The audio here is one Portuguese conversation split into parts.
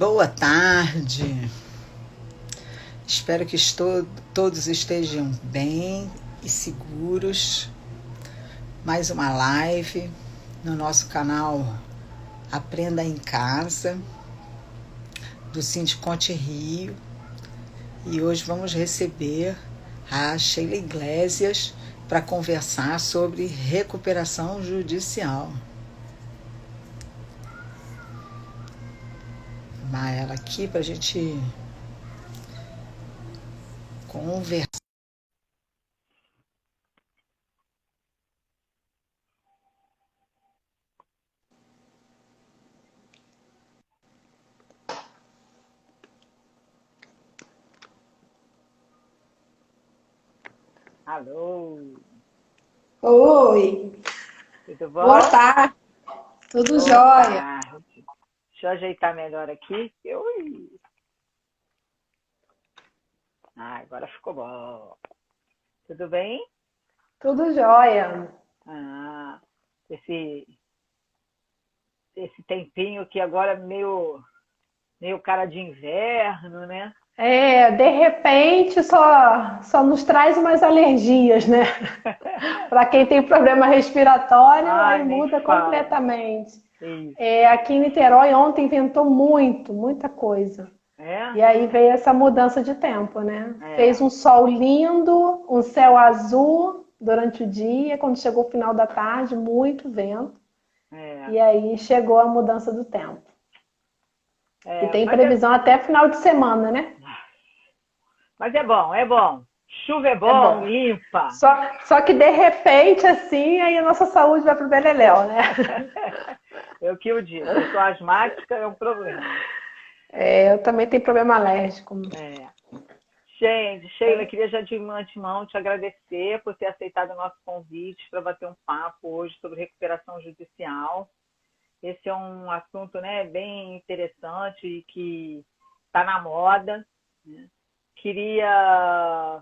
Boa tarde. Espero que todos estejam bem e seguros. Mais uma live no nosso canal Aprenda em Casa, do Sindiconte Rio. E hoje vamos receber a Sheila Iglesias para conversar sobre recuperação judicial. Ela aqui para a gente conversar. Alô! Oi! Tudo bom? Boa tarde! Tudo jóia! Tarde. Deixa eu ajeitar melhor aqui. Ui. Agora ficou bom. Tudo bem? Tudo jóia! Esse tempinho que agora é meio cara de inverno, né? De repente só nos traz umas alergias, né? Para quem tem problema respiratório, aí muda completamente. Aqui em Niterói ontem ventou muita coisa. E aí veio essa mudança de tempo, né? Fez um sol lindo, um céu azul durante o dia, quando chegou o final da tarde, muito vento. E aí chegou a mudança do tempo. E tem previsão até final de semana, né? Mas é bom. Chuva é bom, limpa. Só que de repente, assim, aí a nossa saúde vai pro beleléu, né? É o que eu digo. Eu sou asmática, é um problema. Eu também tenho problema alérgico. Gente, Sheila, queria já de antemão te agradecer por ter aceitado o nosso convite para bater um papo hoje sobre recuperação judicial. Esse é um assunto, né, bem interessante e que está na moda, né? Queria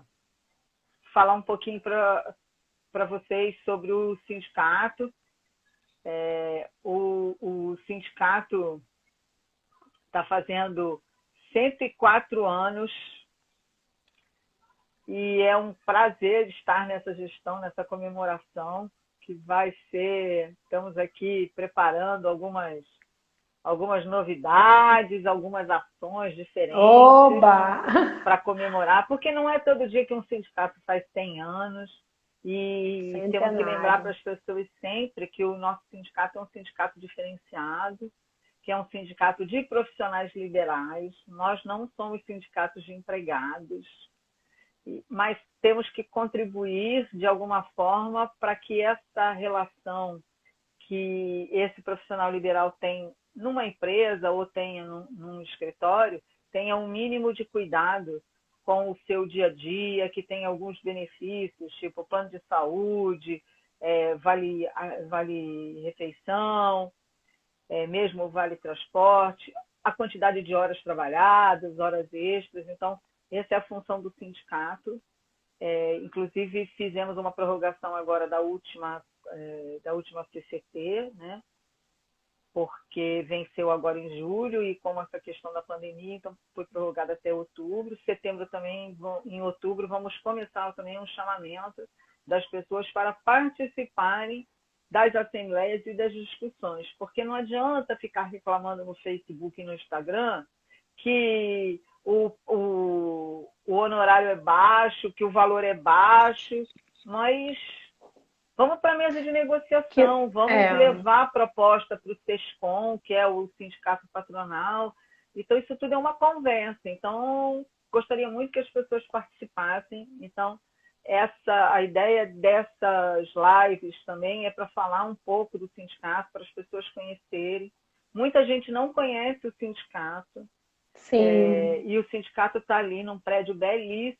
falar um pouquinho para vocês sobre o sindicato. O sindicato está fazendo 104 anos e é um prazer estar nessa gestão, nessa comemoração, que vai ser... Estamos aqui preparando algumas novidades, algumas ações diferentes para comemorar, porque não é todo dia que um sindicato faz 100 anos e temos que lembrar para as pessoas sempre que o nosso sindicato é um sindicato diferenciado, que é um sindicato de profissionais liberais. Nós não somos sindicatos de empregados, mas temos que contribuir de alguma forma para que essa relação que esse profissional liberal tem numa empresa ou tenha num escritório, tenha um mínimo de cuidado com o seu dia a dia, que tenha alguns benefícios, tipo plano de saúde, vale refeição, mesmo vale transporte, a quantidade de horas trabalhadas, horas extras. Então, essa é a função do sindicato. Inclusive, fizemos uma prorrogação agora da última CCT, né? Porque venceu agora em julho e com essa questão da pandemia, então foi prorrogada até outubro. Setembro também, em outubro, vamos começar também um chamamento das pessoas para participarem das assembleias e das discussões, porque não adianta ficar reclamando no Facebook e no Instagram que o honorário é baixo, que o valor é baixo, mas vamos para a mesa de negociação, vamos levar a proposta para o SESCOM, que é o sindicato patronal. Então, isso tudo é uma conversa. Então, gostaria muito que as pessoas participassem. Então, a ideia dessas lives também é para falar um pouco do sindicato, para as pessoas conhecerem. Muita gente não conhece o sindicato. E o sindicato está ali num prédio belíssimo,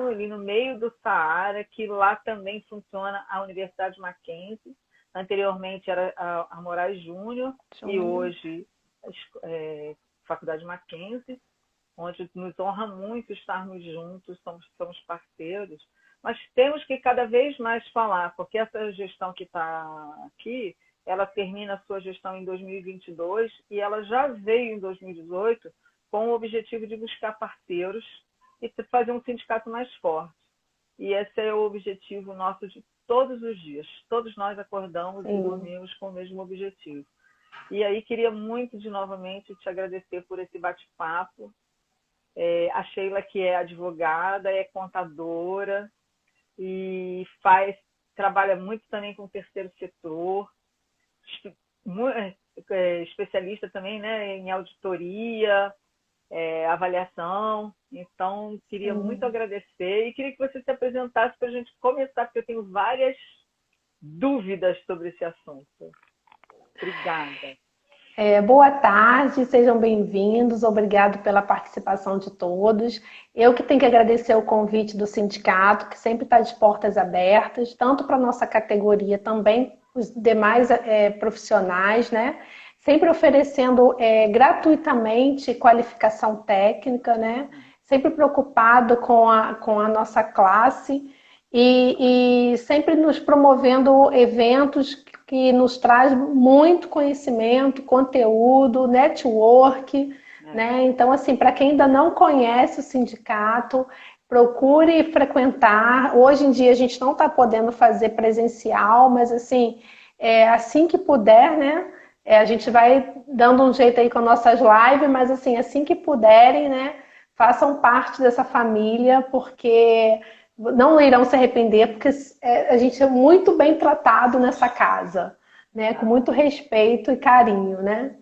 ali no meio do Saara, que lá também funciona a Universidade Mackenzie. Anteriormente era a Moraes Júnior e hoje Faculdade Mackenzie, onde nos honra muito estarmos juntos, somos parceiros. Mas temos que cada vez mais falar, porque essa gestão que está aqui, ela termina a sua gestão em 2022 e ela já veio em 2018 com o objetivo de buscar parceiros e fazer um sindicato mais forte. E esse é o objetivo nosso de todos os dias. Todos nós acordamos e dormimos com o mesmo objetivo. E aí queria muito novamente te agradecer por esse bate-papo. A Sheila, que é advogada, é contadora e trabalha muito também com o terceiro setor, especialista também, né, em auditoria, avaliação. Então, queria muito agradecer e queria que você se apresentasse para a gente começar, porque eu tenho várias dúvidas sobre esse assunto. Obrigada. Boa tarde, sejam bem-vindos, obrigado pela participação de todos. Eu que tenho que agradecer o convite do sindicato, que sempre está de portas abertas, tanto para a nossa categoria, também os demais profissionais, né? Sempre oferecendo gratuitamente qualificação técnica, né? Sempre preocupado com a nossa classe e sempre nos promovendo eventos que nos traz muito conhecimento, conteúdo, network, né? Então, assim, para quem ainda não conhece o sindicato, procure frequentar. Hoje em dia a gente não está podendo fazer presencial, mas assim que puder, né? A gente vai dando um jeito aí com nossas lives, mas assim que puderem, né? Façam parte dessa família, porque não irão se arrepender, porque a gente é muito bem tratado nessa casa, né? Com muito respeito e carinho, né?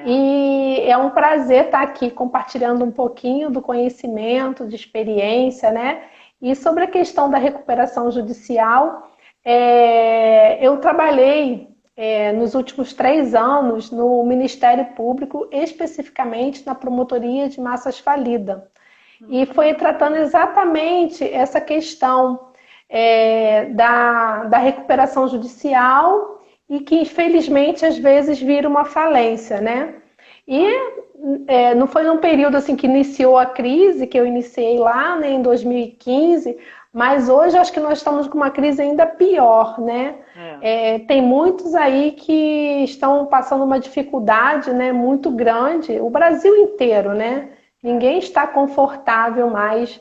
E é um prazer estar aqui compartilhando um pouquinho do conhecimento, de experiência, né? E sobre a questão da recuperação judicial, eu trabalhei nos últimos 3 anos no Ministério Público, especificamente na Promotoria de Massas Falida. E foi tratando exatamente essa questão da recuperação judicial e que, infelizmente, às vezes vira uma falência, né? E não foi num período assim que iniciou a crise, que eu iniciei lá, né, em 2015, mas hoje acho que nós estamos com uma crise ainda pior, né? Tem muitos aí que estão passando uma dificuldade, né, muito grande, o Brasil inteiro, né? Ninguém está confortável mais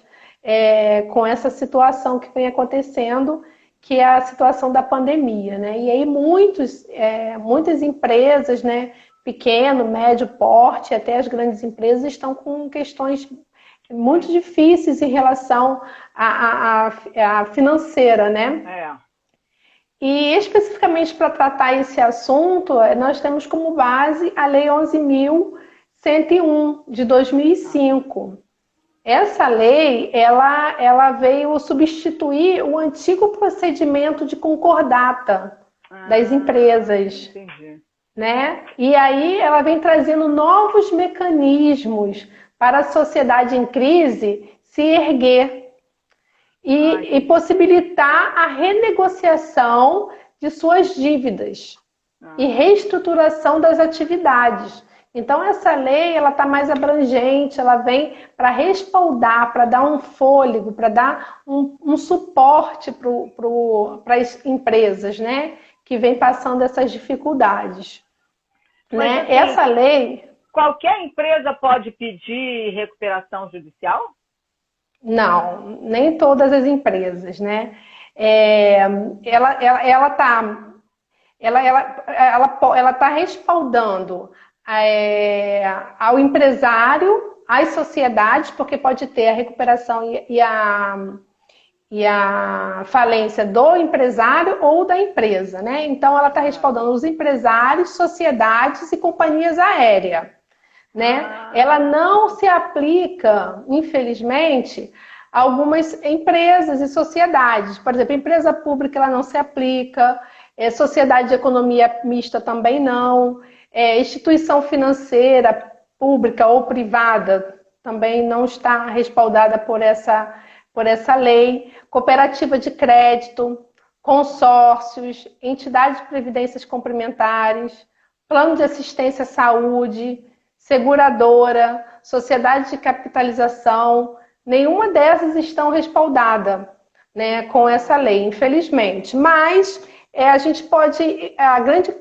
com essa situação que vem acontecendo, que é a situação da pandemia, né? E aí muitas empresas, né, pequeno, médio porte, até as grandes empresas estão com questões muito difíceis em relação à financeira, né? E especificamente para tratar esse assunto, nós temos como base a Lei 11.101 de 2005. Essa lei, ela veio substituir o antigo procedimento de concordata das empresas. Entendi. Né? E aí ela vem trazendo novos mecanismos para a sociedade em crise se erguer e possibilitar a renegociação de suas dívidas e reestruturação das atividades. Então essa lei ela está mais abrangente, ela vem para respaldar, para dar um fôlego, para dar um suporte para as empresas, né, que vem passando essas dificuldades. Né? Assim, essa lei... Qualquer empresa pode pedir recuperação judicial? Não, nem todas as empresas, né? Ela tá respaldando ao empresário, às sociedades, porque pode ter a recuperação e a falência do empresário ou da empresa, né? Então ela está respaldando os empresários, sociedades e companhias aéreas, né? Ela não se aplica, infelizmente, a algumas empresas e sociedades. Por exemplo, empresa pública ela não se aplica, sociedade de economia mista também não, instituição financeira pública ou privada também não está respaldada por essa lei, cooperativa de crédito, consórcios, entidades de previdências complementares, plano de assistência à saúde, seguradora, sociedade de capitalização, nenhuma dessas estão respaldadas, né, com essa lei, infelizmente. Mas a gente pode, a grande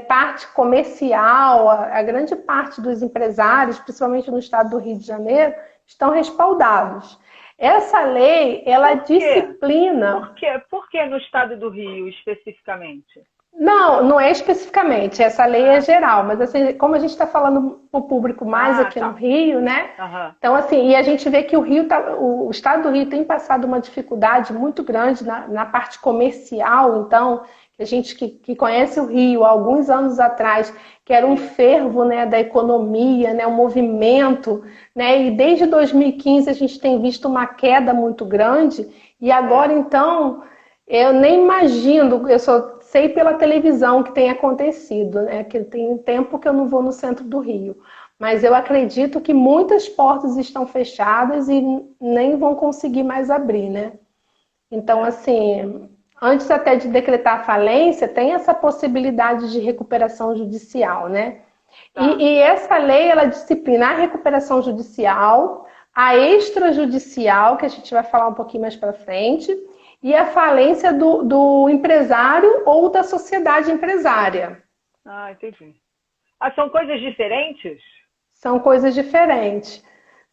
parte comercial, a grande parte dos empresários, principalmente no estado do Rio de Janeiro, estão respaldados. Essa lei, ela disciplina... Por que no estado do Rio, especificamente? Não, não é especificamente, essa lei é geral, mas assim, como a gente está falando para o público mais aqui no Rio, né? Então, assim, e a gente vê que o estado do Rio tem passado uma dificuldade muito grande na parte comercial, então, a gente que conhece o Rio há alguns anos atrás, que era um fervo, né, da economia, né, um movimento, né, e desde 2015 a gente tem visto uma queda muito grande, e agora, então, eu nem imagino, eu só sei pela televisão que tem acontecido, né, que tem um tempo que eu não vou no centro do Rio, mas eu acredito que muitas portas estão fechadas e nem vão conseguir mais abrir, né? Então, assim, antes até de decretar a falência, tem essa possibilidade de recuperação judicial, né? E essa lei, ela disciplina a recuperação judicial, a extrajudicial, que a gente vai falar um pouquinho mais para frente, e a falência do empresário ou da sociedade empresária. Ah, entendi. São coisas diferentes? São coisas diferentes.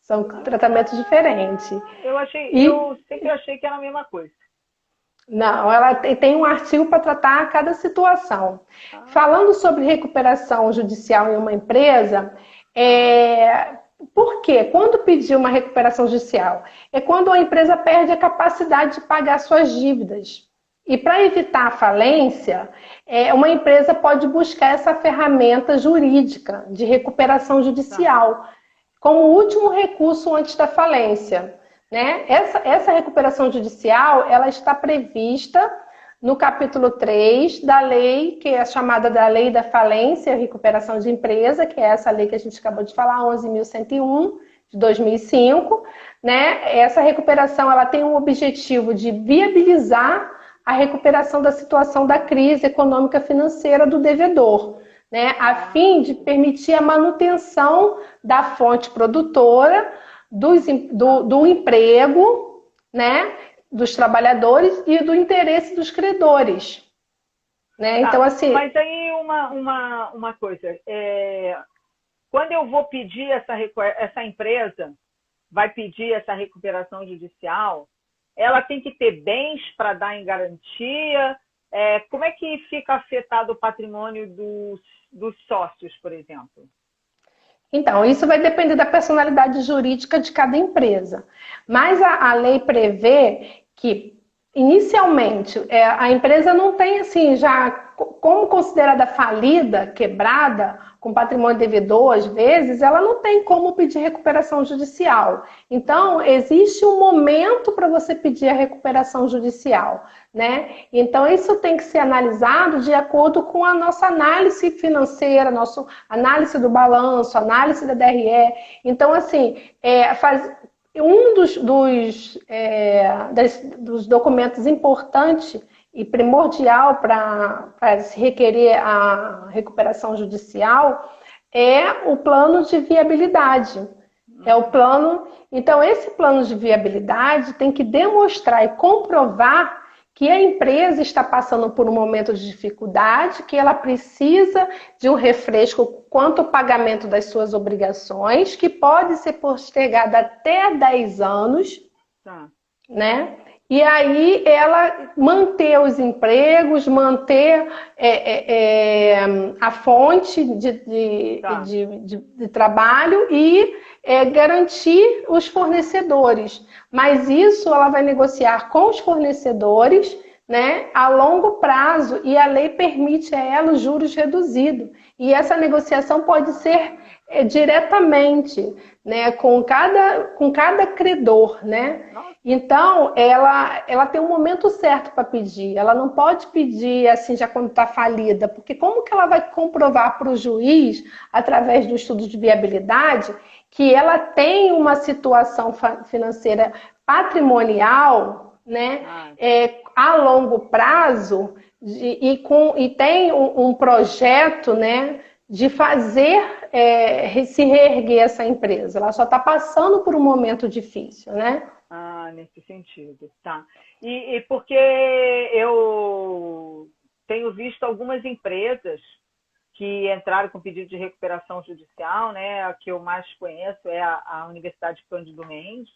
São tratamentos diferentes. Eu sempre achei que era a mesma coisa. Não, ela tem um artigo para tratar cada situação. Falando sobre recuperação judicial em uma empresa, por quê? Quando pedir uma recuperação judicial? É quando a empresa perde a capacidade de pagar suas dívidas. E para evitar a falência, uma empresa pode buscar essa ferramenta jurídica de recuperação judicial como último recurso antes da falência. Né? Essa recuperação judicial, ela está prevista no capítulo 3 da lei, que é chamada da Lei da Falência e Recuperação de Empresa, que é essa lei que a gente acabou de falar, 11.101, de 2005. Né? Essa recuperação, ela tem o objetivo de viabilizar a recuperação da situação da crise econômica financeira do devedor, né? A fim de permitir a manutenção da fonte produtora, do emprego, né, dos trabalhadores e do interesse dos credores. Né? Então, assim... Mas aí uma coisa, quando eu vou pedir essa empresa vai pedir essa recuperação judicial, ela tem que ter bens para dar em garantia? Como é que fica afetado o patrimônio dos sócios, por exemplo? Então, isso vai depender da personalidade jurídica de cada empresa. Mas a lei prevê que, inicialmente, a empresa não tem, assim, já como considerada falida, quebrada, com patrimônio devedor, às vezes, ela não tem como pedir recuperação judicial. Então, existe um momento para você pedir a recuperação judicial, né? Então, isso tem que ser analisado de acordo com a nossa análise financeira, nossa análise do balanço, análise da DRE. Então, assim, um dos documentos importantes e primordial para se requerer a recuperação judicial é o plano de viabilidade. É o plano. Então, esse plano de viabilidade tem que demonstrar e comprovar que a empresa está passando por um momento de dificuldade, que ela precisa de um refresco quanto ao pagamento das suas obrigações, que pode ser postergado até 10 anos, né? E aí ela manter os empregos, manter a fonte de trabalho e garantir os fornecedores. Mas isso ela vai negociar com os fornecedores, né, a longo prazo, e a lei permite a ela os juros reduzidos. E essa negociação pode ser diretamente, né, com cada credor, né? Então, ela tem um momento certo para pedir. Ela não pode pedir assim já quando está falida, porque como que ela vai comprovar para o juiz, através do estudo de viabilidade, que ela tem uma situação financeira patrimonial, né, a longo prazo e tem um projeto, né, de fazer se reerguer essa empresa. Ela só está passando por um momento difícil, né? Nesse sentido, tá. E porque eu tenho visto algumas empresas que entraram com pedido de recuperação judicial, né? A que eu mais conheço é a Universidade Cândido Mendes,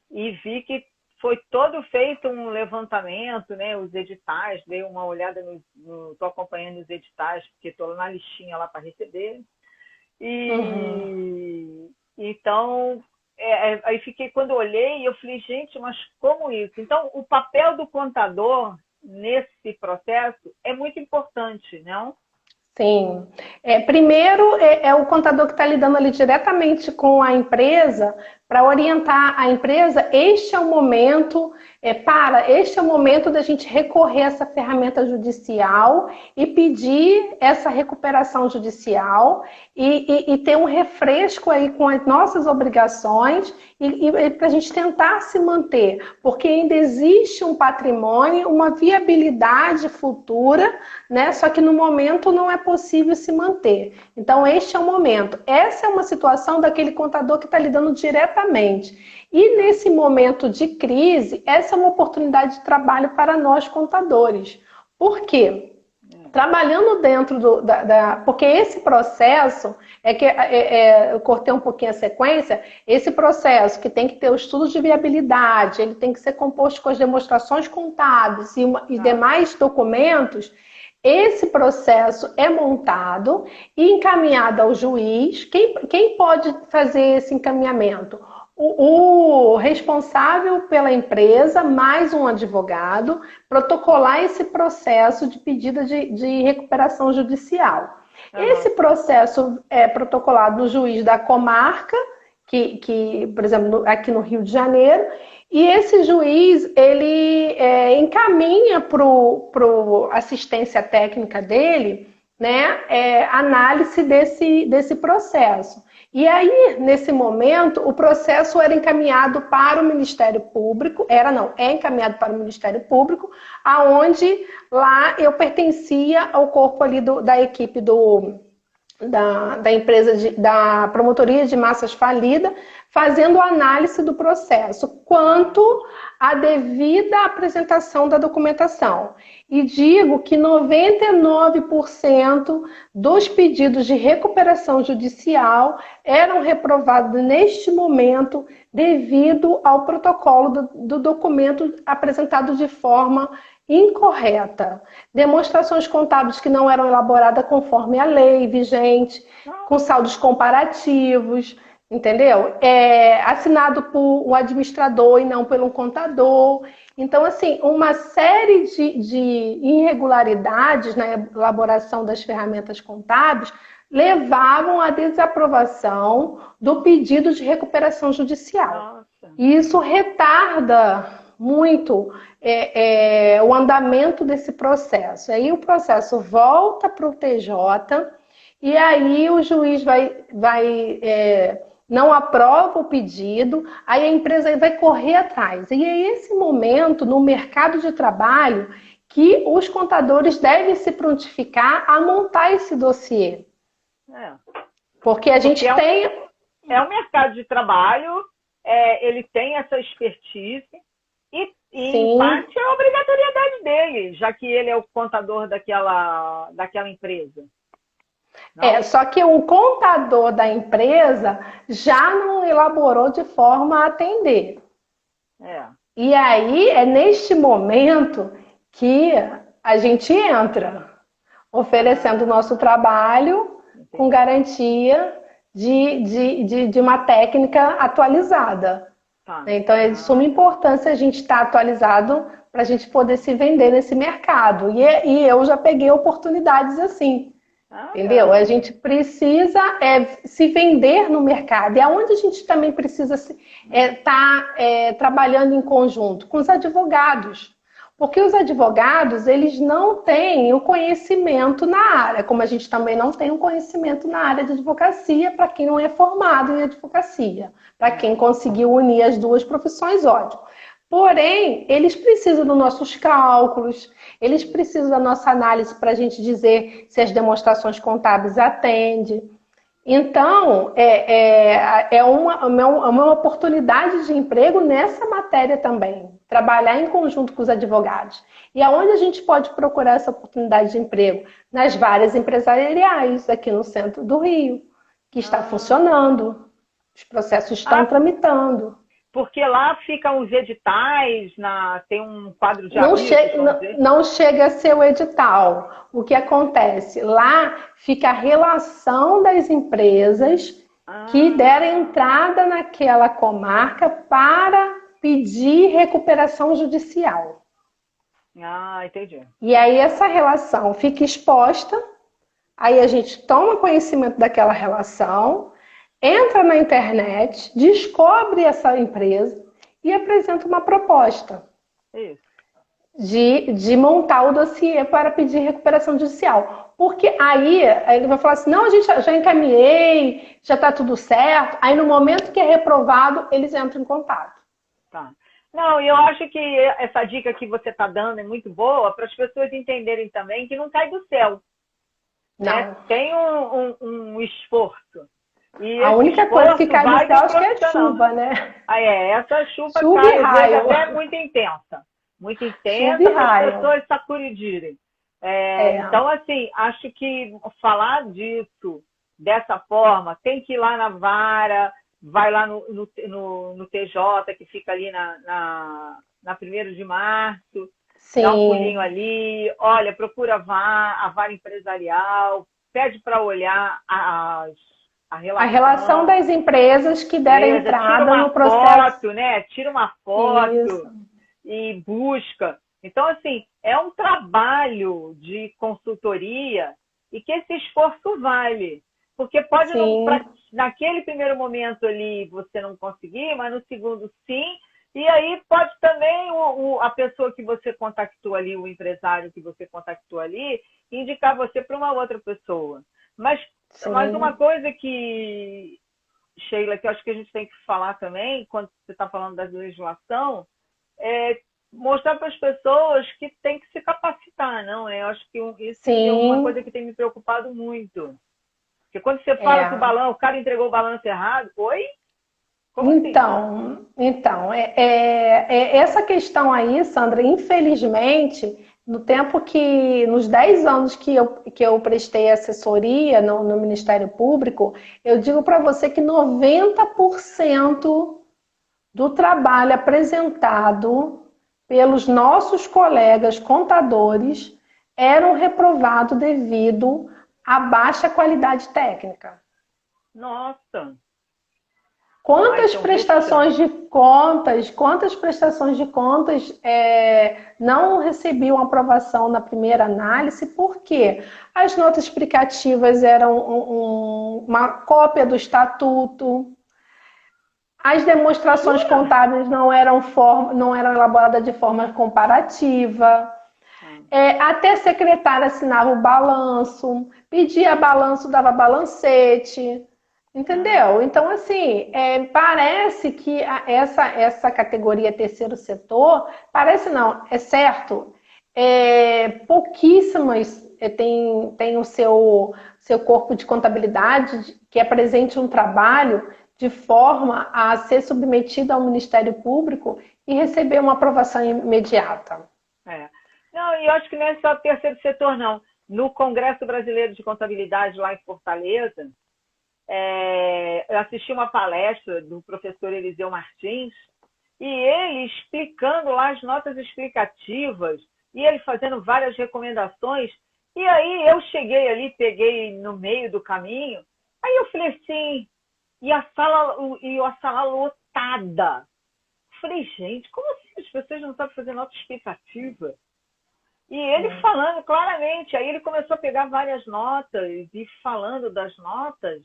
e vi que foi todo feito um levantamento, né? Os editais, dei uma olhada, estou acompanhando os editais, porque estou na listinha lá para receber. E então, aí fiquei, quando eu olhei, eu falei, gente, mas como isso? Então, o papel do contador nesse processo é muito importante, não? Sim. Primeiro, é o contador que está lidando ali diretamente com a empresa para orientar a empresa. Este é o momento, este é o momento da gente recorrer a essa ferramenta judicial e pedir essa recuperação judicial e ter um refresco aí com as nossas obrigações e para a gente tentar se manter, porque ainda existe um patrimônio, uma viabilidade futura, né? Só que no momento não é possível se manter. Então, este é o momento. Essa é uma situação daquele contador que está lidando diretamente. E nesse momento de crise, essa é uma oportunidade de trabalho para nós contadores. Por quê? Trabalhando dentro porque esse processo, eu cortei um pouquinho a sequência, esse processo que tem que ter o estudo de viabilidade, ele tem que ser composto com as demonstrações contábeis e demais documentos. Esse processo é montado e encaminhado ao juiz. Quem pode fazer esse encaminhamento? O responsável pela empresa, mais um advogado, protocolar esse processo de pedido de recuperação judicial. Esse processo é protocolado no juiz da comarca, que por exemplo, aqui no Rio de Janeiro, e esse juiz, ele encaminha para a assistência técnica dele, né, análise desse processo. E aí, nesse momento, o processo era encaminhado para o Ministério Público, é encaminhado para o Ministério Público, aonde lá eu pertencia ao corpo ali da equipe da empresa, da promotoria de massas falida, fazendo análise do processo, quanto à devida apresentação da documentação. E digo que 99% dos pedidos de recuperação judicial eram reprovados neste momento devido ao protocolo do documento apresentado de forma incorreta. Demonstrações contábeis que não eram elaboradas conforme a lei vigente, com saldos comparativos, entendeu? Assinado por o administrador e não pelo contador. Então, assim, uma série de irregularidades na elaboração das ferramentas contábeis levavam à desaprovação do pedido de recuperação judicial. Nossa. E isso retarda muito o andamento desse processo. Aí o processo volta para o TJ e aí o juiz não aprova o pedido, aí a empresa vai correr atrás. E é esse momento, no mercado de trabalho, que os contadores devem se prontificar a montar esse dossiê. Porque a gente tem... É um mercado de trabalho, ele tem essa expertise e em parte é a obrigatoriedade dele, já que ele é o contador daquela empresa. Só que o contador da empresa já não elaborou de forma a atender. E aí é neste momento que a gente entra, oferecendo o nosso trabalho com garantia de uma técnica atualizada. Então é de suma importância a gente estar atualizado para a gente poder se vender nesse mercado. E eu já peguei oportunidades assim. Entendeu? A gente precisa se vender no mercado. E aonde a gente também precisa estar trabalhando em conjunto com os advogados. Porque os advogados, eles não têm o conhecimento na área, como a gente também não tem o conhecimento na área de advocacia para quem não é formado em advocacia, para quem conseguiu unir as duas profissões, ótimo. Porém, eles precisam dos nossos cálculos, eles precisam da nossa análise para a gente dizer se as demonstrações contábeis atendem. Então, é uma oportunidade de emprego nessa matéria também. Trabalhar em conjunto com os advogados. E aonde a gente pode procurar essa oportunidade de emprego? Nas várias empresariais aqui no centro do Rio, que está funcionando. Os processos estão tramitando. Porque lá ficam os editais, tem um quadro de não chega a ser o edital. O que acontece? Lá fica a relação das empresas que deram entrada naquela comarca para pedir recuperação judicial. Entendi. E aí essa relação fica exposta, aí a gente toma conhecimento daquela relação, entra na internet, descobre essa empresa e apresenta uma proposta de montar o dossiê para pedir recuperação judicial. Porque aí ele vai falar assim, não, a gente já encaminhei, já está tudo certo. Aí no momento que é reprovado, eles entram em contato. Tá. Não, eu acho que essa dica que você está dando é muito boa para as pessoas entenderem também que não cai do céu. Né? Tem um esforço. E a única coisa que cai do céu acho que é chuva, né? Essa chuva cai, às vezes até muito intensa. Muito intensa para as pessoas sacudirem. Então, assim, acho que falar disso dessa forma, tem que ir lá na vara, vai lá no TJ, que fica ali na 1º de março, dá um pulinho ali, olha, procura a vara empresarial, pede para olhar a relação das empresas que deram entrada no processo. Tira uma foto e busca. Então, assim, é um trabalho de consultoria e que esse esforço vale. Porque pode, naquele primeiro momento ali, você não conseguir, mas no segundo sim. E aí pode também a pessoa que você contactou ali, o empresário que você contactou ali, indicar você para uma outra pessoa. Mas uma coisa que, Sheila, que eu acho que a gente tem que falar também, quando você está falando da legislação, é mostrar para as pessoas que tem que se capacitar, não? Eu acho que isso é uma coisa que tem me preocupado muito. Porque quando você fala que o cara entregou o balanço errado, oi? Como então, essa questão aí, Sandra, infelizmente, nos 10 anos que eu prestei assessoria no Ministério Público, eu digo para você que 90% do trabalho apresentado pelos nossos colegas contadores eram reprovados devido à baixa qualidade técnica. Quantas prestações de contas não recebiam aprovação na primeira análise, porque as notas explicativas eram uma cópia do estatuto, as demonstrações contábeis não eram elaboradas de forma comparativa, até a secretária assinava o balanço, pedia balanço, dava balancete. Entendeu? Então, assim, parece que essa categoria terceiro setor, parece não, é certo, pouquíssimas tem o seu corpo de contabilidade que apresente um trabalho de forma a ser submetido ao Ministério Público e receber uma aprovação imediata. Não, e eu acho que não é só o terceiro setor, não. No Congresso Brasileiro de Contabilidade, lá em Fortaleza, eu assisti uma palestra do professor Eliseu Martins e ele explicando lá as notas explicativas e ele fazendo várias recomendações. E aí eu cheguei ali, peguei no meio do caminho, aí eu falei assim, e a sala lotada. Falei, gente, como assim as pessoas não sabem fazer nota explicativa? E ele falando claramente, aí ele começou a pegar várias notas e falando das notas.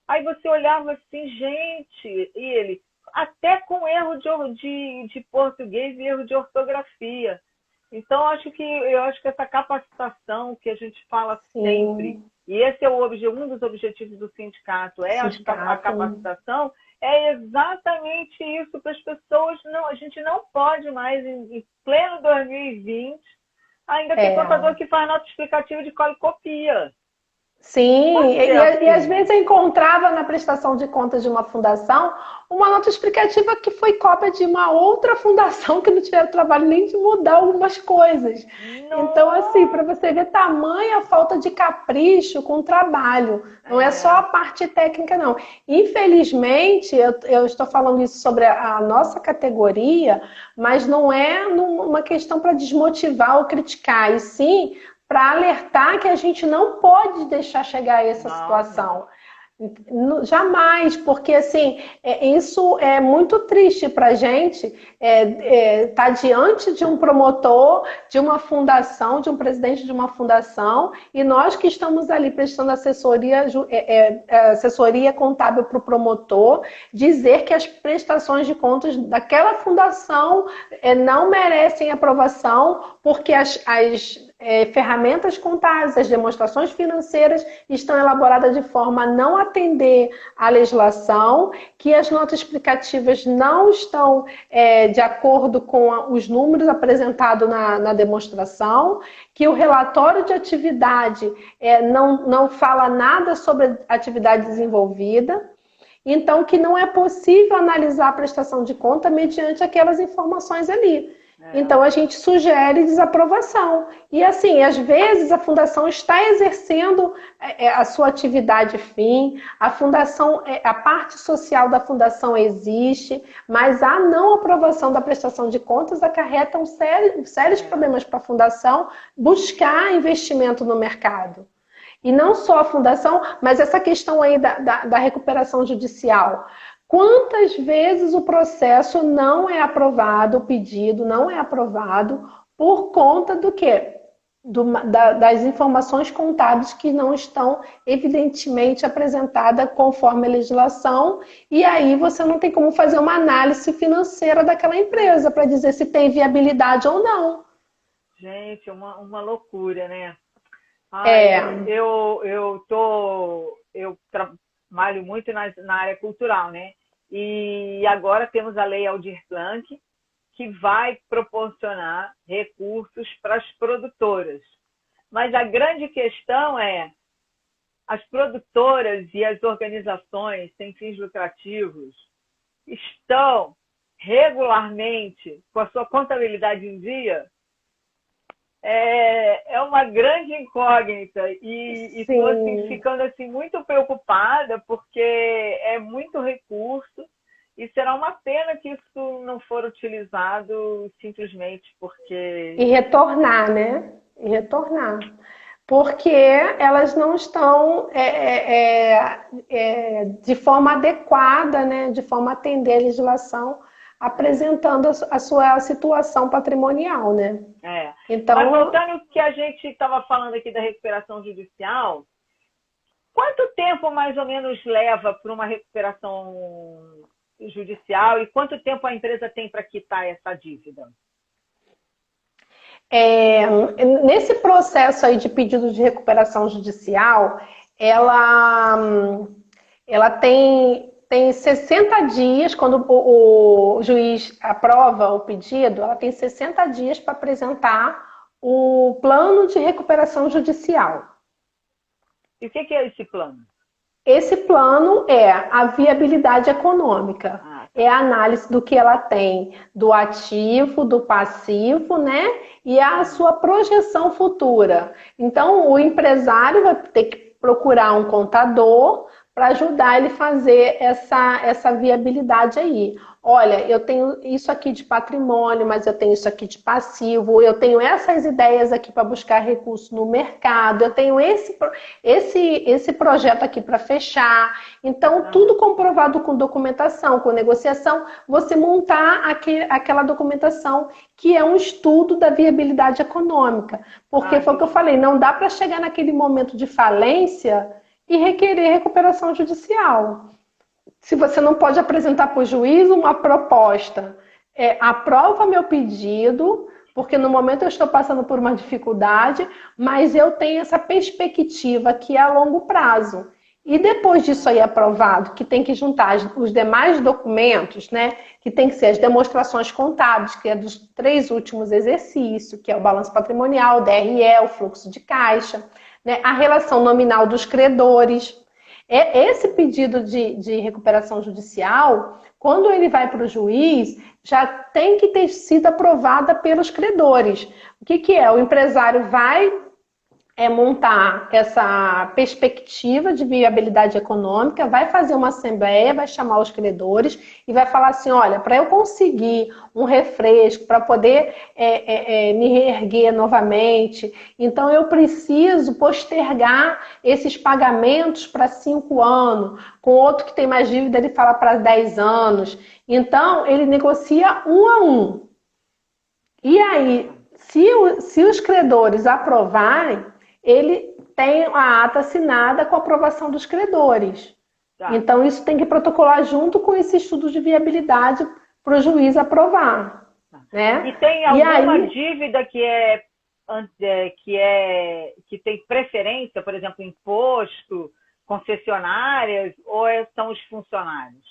Aí você olhava assim, gente, e ele, até com erro de português e erro de ortografia. Então, eu acho que essa capacitação que a gente fala sempre, e esse é um dos objetivos do sindicato, a capacitação, é exatamente isso para as pessoas. Não, a gente não pode mais, em pleno 2020, ainda ter contador que faz nota explicativa de cola e copia. Sim, Pode ser e às assim. vezes eu encontrava na prestação de contas de uma fundação uma nota explicativa que foi cópia de uma outra fundação que não tiveram trabalho nem de mudar algumas coisas. Então, assim, para Nossa! você ver tamanha falta de capricho com o trabalho. Não é só a parte técnica, não. Infelizmente, eu estou falando isso sobre a nossa categoria, mas não é uma questão para desmotivar ou criticar, e sim para alertar que a gente não pode deixar chegar a essa Não, situação. Jamais, porque assim, isso é muito triste para a gente tá diante de um promotor, de uma fundação, de um presidente de uma fundação, e nós que estamos ali prestando assessoria contábil para o promotor, dizer que as prestações de contas daquela fundação não merecem aprovação, porque as ferramentas contábeis, as demonstrações financeiras estão elaboradas de forma a não atender à legislação, que as notas explicativas não estão de acordo com os números apresentados na demonstração, que o relatório de atividade não fala nada sobre a atividade desenvolvida. Então, que não é possível analisar a prestação de conta mediante aquelas informações ali. Então, a gente sugere desaprovação. E, assim, às vezes a fundação está exercendo a sua atividade fim, a fundação, a parte social da fundação existe, mas a não aprovação da prestação de contas acarreta sérios problemas para a fundação buscar investimento no mercado. E não só a fundação, mas essa questão aí da recuperação judicial. Quantas vezes o processo não é aprovado, o pedido não é aprovado, por conta do quê? Das informações contábeis que não estão evidentemente apresentadas conforme a legislação, e aí você não tem como fazer uma análise financeira daquela empresa para dizer se tem viabilidade ou não. Gente, uma loucura, né? Ai, eu trabalho muito na área cultural, né? E agora temos a Lei Aldir Blanc, que vai proporcionar recursos para as produtoras. Mas a grande questão é, as produtoras e as organizações sem fins lucrativos estão regularmente com a sua contabilidade em dia? É uma grande incógnita e estou assim, ficando assim, muito preocupada porque é muito recurso e será uma pena que isso não for utilizado simplesmente porque... E retornar, né? E retornar. Porque elas não estão de forma adequada, né? De forma a atender a legislação, apresentando a sua situação patrimonial, né? Então, mas voltando ao que a gente estava falando aqui da recuperação judicial, quanto tempo mais ou menos leva para uma recuperação judicial e quanto tempo a empresa tem para quitar essa dívida? Nesse processo aí de pedido de recuperação judicial, ela tem 60 dias, quando o juiz aprova o pedido, ela tem 60 dias para apresentar o plano de recuperação judicial. E o que é esse plano? Esse plano é a viabilidade econômica, é a análise do que ela tem, do ativo, do passivo, né? E a sua projeção futura. Então, o empresário vai ter que procurar um contador para ajudar ele a fazer essa viabilidade aí. Olha, eu tenho isso aqui de patrimônio, mas eu tenho isso aqui de passivo, eu tenho essas ideias aqui para buscar recurso no mercado, eu tenho esse projeto aqui para fechar. Então, tudo comprovado com documentação, com negociação, você montar aquela documentação que é um estudo da viabilidade econômica. Porque foi o que eu falei, não dá para chegar naquele momento de falência e requerer recuperação judicial. Se você não pode apresentar para o juiz uma proposta, aprova meu pedido, porque no momento eu estou passando por uma dificuldade, mas eu tenho essa perspectiva que é a longo prazo. E depois disso aí aprovado, que tem que juntar os demais documentos, né? Que tem que ser as demonstrações contábeis, que é dos 3 últimos exercícios, que é o balanço patrimonial, o DRE, o fluxo de caixa, né? A relação nominal dos credores. Esse pedido de recuperação judicial, quando ele vai para o juiz, já tem que ter sido aprovada pelos credores. O que é? O empresário vai montar essa perspectiva de viabilidade econômica, vai fazer uma assembleia, vai chamar os credores e vai falar assim, olha, para eu conseguir um refresco, para poder me reerguer novamente, então eu preciso postergar esses pagamentos para 5 anos, com outro que tem mais dívida ele fala para 10 anos. Então, ele negocia 1 a 1. E aí, se os credores aprovarem, ele tem a ata assinada com a aprovação dos credores. Tá. Então, isso tem que protocolar junto com esse estudo de viabilidade para o juiz aprovar. Tá. Né? E tem alguma dívida que tem preferência, por exemplo, imposto, concessionárias, ou são os funcionários?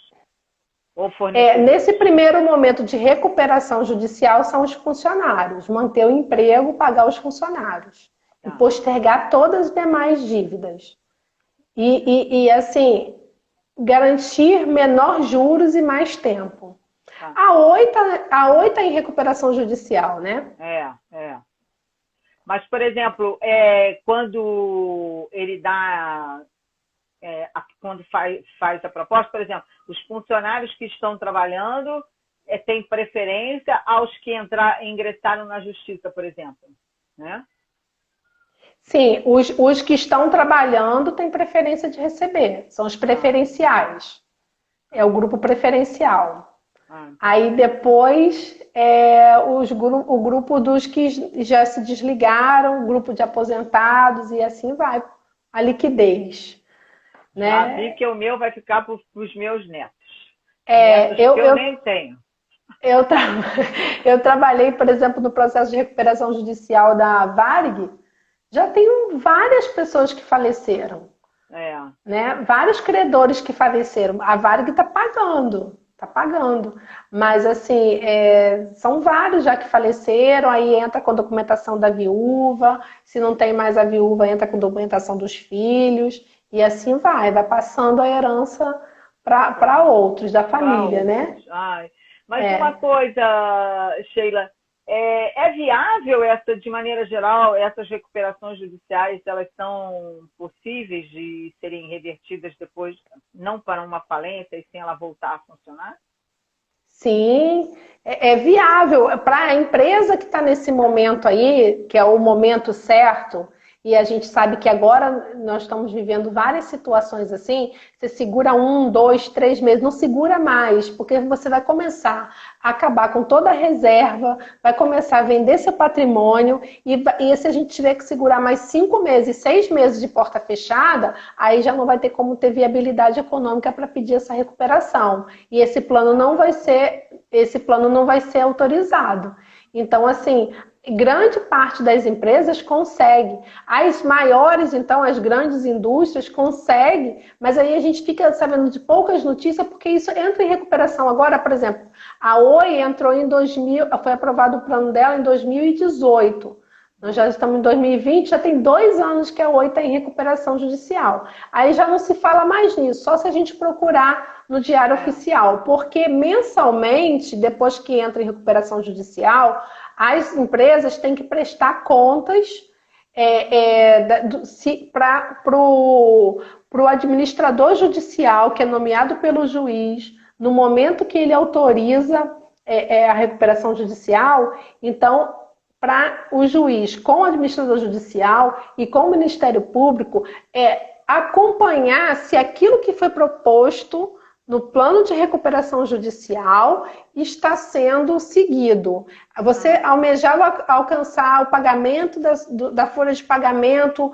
Ou nesse primeiro momento de recuperação judicial, são os funcionários. Manter o emprego, pagar os funcionários. E postergar todas as demais dívidas. E assim, garantir menor juros e mais tempo. A 8 é em recuperação judicial, né? Mas, por exemplo, quando ele dá... quando faz a proposta, por exemplo, os funcionários que estão trabalhando têm preferência aos que ingressaram na justiça, por exemplo, né? Sim, os que estão trabalhando têm preferência de receber, são os preferenciais. É o grupo preferencial. Aí depois o grupo dos que já se desligaram, o grupo de aposentados e assim vai, a liquidez. Né? Já vi que o meu vai ficar para os meus netos. Netos que eu nem tenho. Eu trabalhei, por exemplo, no processo de recuperação judicial da Varig. Já tenho várias pessoas que faleceram. Né? Vários credores que faleceram. A Varig está pagando. Mas, assim, são vários já que faleceram. Aí entra com a documentação da viúva. Se não tem mais a viúva, entra com a documentação dos filhos. E assim vai passando a herança para outros da família, né? Mas uma coisa, Sheila, é viável de maneira geral, essas recuperações judiciais, elas são possíveis de serem revertidas depois, não para uma falência, e sim ela voltar a funcionar? Sim, é viável. Para a empresa que está nesse momento aí, que é o momento certo, e a gente sabe que agora nós estamos vivendo várias situações assim, você segura 1, 2, 3 meses, não segura mais, porque você vai começar a acabar com toda a reserva, vai começar a vender seu patrimônio, e se a gente tiver que segurar mais 5 meses, 6 meses de porta fechada, aí já não vai ter como ter viabilidade econômica para pedir essa recuperação. E esse plano não vai ser autorizado. Então, assim, grande parte das empresas consegue. As maiores, então, as grandes indústrias conseguem, mas aí a gente fica sabendo de poucas notícias porque isso entra em recuperação. Agora, por exemplo, a Oi entrou em 2000, foi aprovado o plano dela em 2018. Nós já estamos em 2020, já tem 2 anos que a Oi está em recuperação judicial. Aí já não se fala mais nisso, só se a gente procurar no Diário Oficial, porque mensalmente, depois que entra em recuperação judicial, as empresas têm que prestar contas para o administrador judicial, que é nomeado pelo juiz, no momento que ele autoriza a recuperação judicial. Então, para o juiz, com o administrador judicial e com o Ministério Público, acompanhar se aquilo que foi proposto no plano de recuperação judicial está sendo seguido. Você almejava alcançar o pagamento da folha de pagamento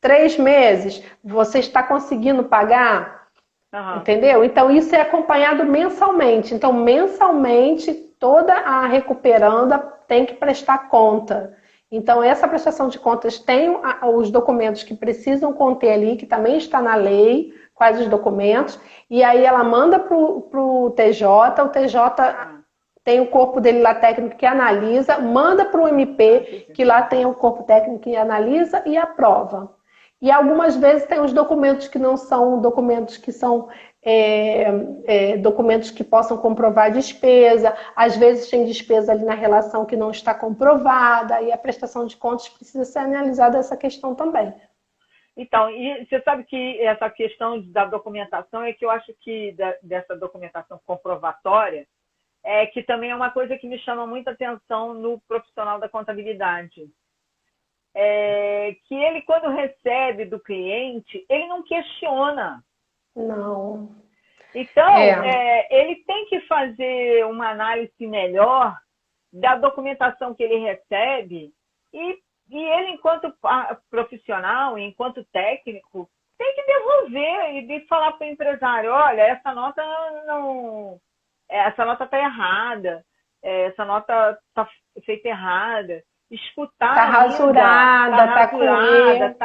3 meses, você está conseguindo pagar? Entendeu? Então, isso é acompanhado mensalmente. Então, mensalmente, toda a recuperanda tem que prestar conta. Então, essa prestação de contas tem os documentos que precisam conter ali, que também está na lei, quais os documentos, e aí ela manda para o TJ tem o corpo dele lá técnico que analisa, manda para o MP, que lá tem o corpo técnico que analisa e aprova. E algumas vezes tem os documentos que não são documentos que são documentos que possam comprovar despesa, às vezes tem despesa ali na relação que não está comprovada, e a prestação de contas precisa ser analisada essa questão também. Então, e você sabe que essa questão da documentação é que eu acho que dessa documentação comprovatória é que também é uma coisa que me chama muita atenção no profissional da contabilidade. Que ele, quando recebe do cliente, ele não questiona. Não. Então, ele tem que fazer uma análise melhor da documentação que ele recebe e ele, enquanto profissional, enquanto técnico, tem que devolver e falar para o empresário, olha, essa nota está errada, essa nota está feita errada. Escutar está rasurada, está com erro.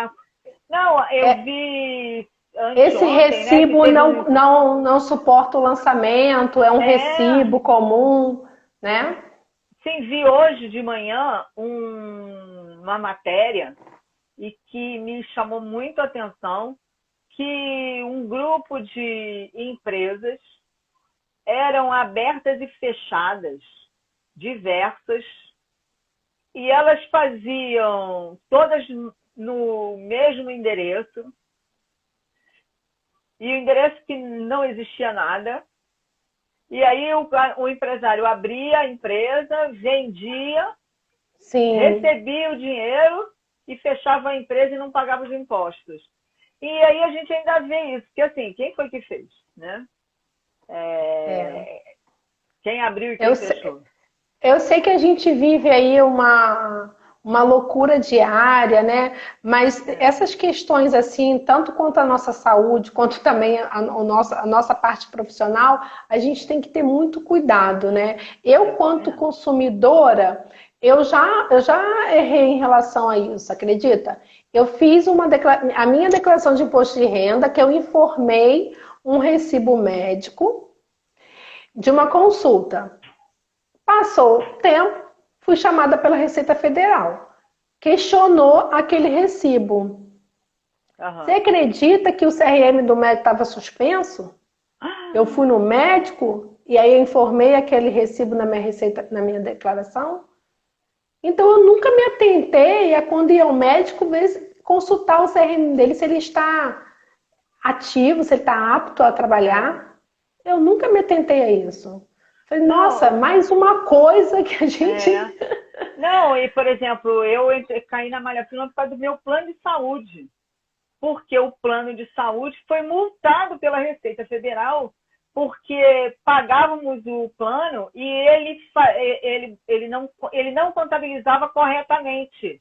Não, eu vi... Esse recibo, né, não suporta o lançamento, é um recibo comum, né? Sim, vi hoje de manhã uma matéria e que me chamou muito a atenção, que um grupo de empresas eram abertas e fechadas, diversas, e elas faziam todas no mesmo endereço, e o endereço que não existia nada. E aí o empresário abria a empresa, vendia, Sim. recebia o dinheiro e fechava a empresa e não pagava os impostos. E aí a gente ainda vê isso, porque assim, quem foi que fez, né? Quem abriu e quem fechou? Eu sei que a gente vive aí uma loucura diária, né? Mas essas questões, assim, tanto quanto a nossa saúde, quanto também a nossa parte profissional, a gente tem que ter muito cuidado, né? Eu, quanto consumidora, eu já errei em relação a isso, acredita? Eu fiz a minha declaração de imposto de renda, que eu informei um recibo médico de uma consulta. Passou o tempo, fui chamada pela Receita Federal. Questionou aquele recibo. Você acredita que o CRM do médico estava suspenso? Eu fui no médico e aí eu informei aquele recibo na minha declaração. Então eu nunca me atentei a, quando ia ao médico, consultar o CRM dele, se ele está ativo, se ele está apto a trabalhar. Eu nunca me atentei a isso. Falei, nossa, mais uma coisa que a gente... Não, e por exemplo, eu caí na malha fina por causa do meu plano de saúde. Porque o plano de saúde foi multado pela Receita Federal, porque pagávamos o plano e ele não contabilizava corretamente.